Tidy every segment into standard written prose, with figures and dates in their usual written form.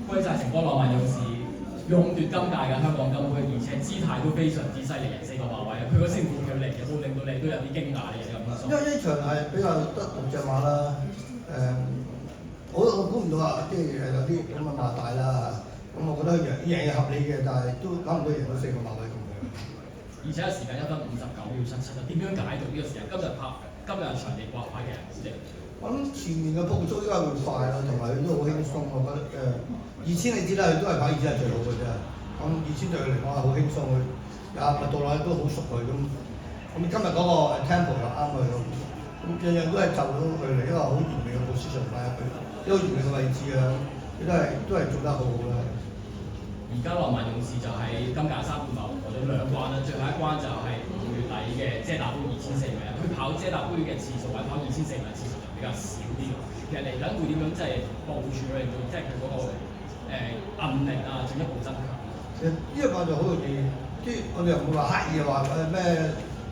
歸晒成個浪漫勇士勇奪今屆嘅香港金杯，而且姿態都非常之犀利，人4個馬位啊！佢個勝負佢嚟有冇令到你都有啲驚訝嘅咁樣？因為呢場係比較得6隻馬啦，我估唔到啊，即係有啲咁嘅馬大啦，咁我覺得贏係合理嘅，但係都諗唔到贏到4個馬位咁樣。而且時間1分59秒77啊！點樣解讀呢個時間？今日場地掛牌嘅人即係我諗前面嘅步速應該會快咯，同埋佢都好輕鬆，我覺得2000你知啦，佢都係跑2000係最好嘅啫。咁2000對佢嚟講係好輕鬆，佢麥道內都好熟佢咁。咁今日嗰個 tempo 又啱佢咯，咁樣樣都係就到佢嚟一個好完美嘅 position 擺入去，一個完美嘅位置啊，佢都係做得好好啦。而家浪漫勇士就喺今屆三冠馬王過咗2關啦，最後一關就係5月底嘅遮打杯2400米啊。佢跑遮打杯嘅次數或者跑2400米次數就比較少啲嘅。其實嚟緊會點樣即係部署佢嚟到，即係佢嗰個韌力啊進一步增強？其實呢一個就好容易，即係我哋又唔會話刻意話咩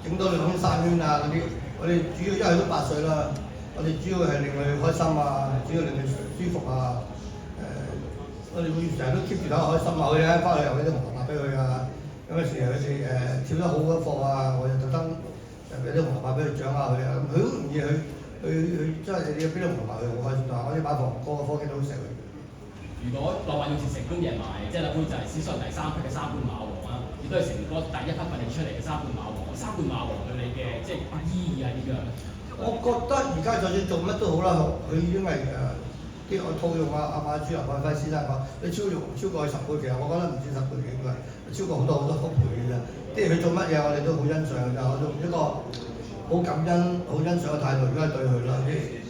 整多2圈3圈啊嗰啲，我哋主要因為都8歲啦，我哋主要係令佢開心啊，主要令佢舒服啊。我哋會成日都 keep 住睇開心啊，佢咧翻去又俾啲紅蘿蔔俾佢啊，有陣時佢哋跳得好嗰課啊，我就特登俾啲紅蘿蔔俾佢獎下佢啊，佢好容易佢真係你俾啲紅蘿蔔佢好開心啊！我啲馬房個個科技都好錫佢。如果浪漫勇士成功贏埋遮打杯就係史上第3匹嘅3冠馬王啦，亦都係成哥第1匹訓練出嚟嘅3冠馬王。3冠馬王對你嘅即係意義係點樣咧？我覺得而家就算做乜都好啦，佢已經係啲我套用阿馬主任阿輝先生講，你超過佢10倍，其實我覺得唔止10倍幾㗎，超過好多倍嘅啫。即係佢做乜嘢我哋都好欣賞㗎，我用一個好感恩、好欣賞嘅態度而家對佢啦。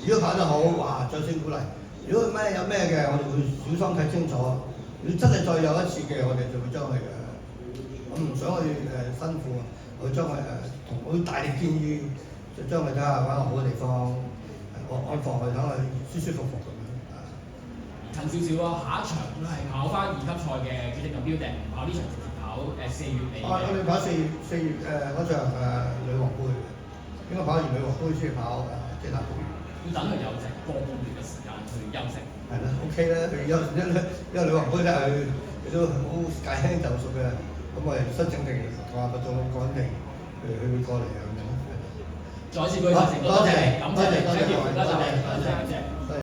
如果跑得好，哇，掌聲鼓勵；如果有咩嘅，我哋會小心睇清楚。如果真係再有一次嘅，我哋就會將佢我唔想去辛苦，我將佢同好大力建議，就將佢睇下揾個好嘅地方安放佢，等佢舒舒服服咁樣。近少少咯，下一場係跑翻2級賽嘅決定目標定跑呢場直接跑4月尾嘅。我哋跑4月嗰場女王杯，應該跑完女王杯先跑遮打杯。要等佢有成個半月嘅時間去休息。係啦 ，OK 啦，佢因為女王杯咧，佢都好駕輕就熟嘅，咁我哋申請定同阿麥總講定，佢會過嚟咁樣。再次恭喜成哥，多謝你，感謝你，多謝，多謝。